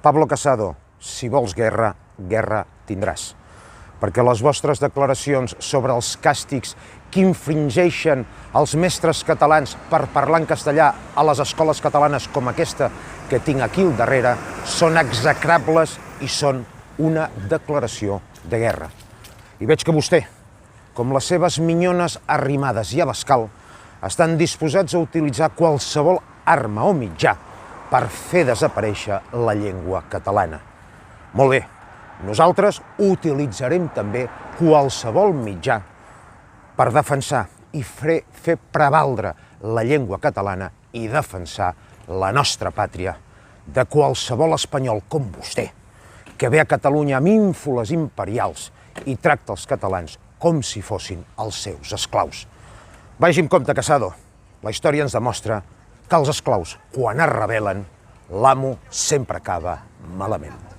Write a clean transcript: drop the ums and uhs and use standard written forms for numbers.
Pablo Casado, si vols guerra, guerra tindràs. Perquè les vostres declaracions sobre els càstigs que infringeixen els mestres catalans per parlar en castellà a les escoles catalanes com aquesta que tinc aquí al darrere són execrables i són una declaració de guerra. I veig que vostè, com les seves minyones arrimades i Abascal, estan disposats a utilitzar qualsevol arma o mitjà per fer desaparèixer la llengua catalana. Molt bé, nosaltres utilitzarem també qualsevol mitjà per defensar i fer prevaldre la llengua catalana i defensar la nostra pàtria de qualsevol espanyol com vostè, que ve a Catalunya amb ínfoles imperials i tracta els catalans com si fossin els seus esclaus. Vagi amb compte, Casado. La història ens demostra que els esclaus, quan es rebel·len, l'amo sempre acaba malament.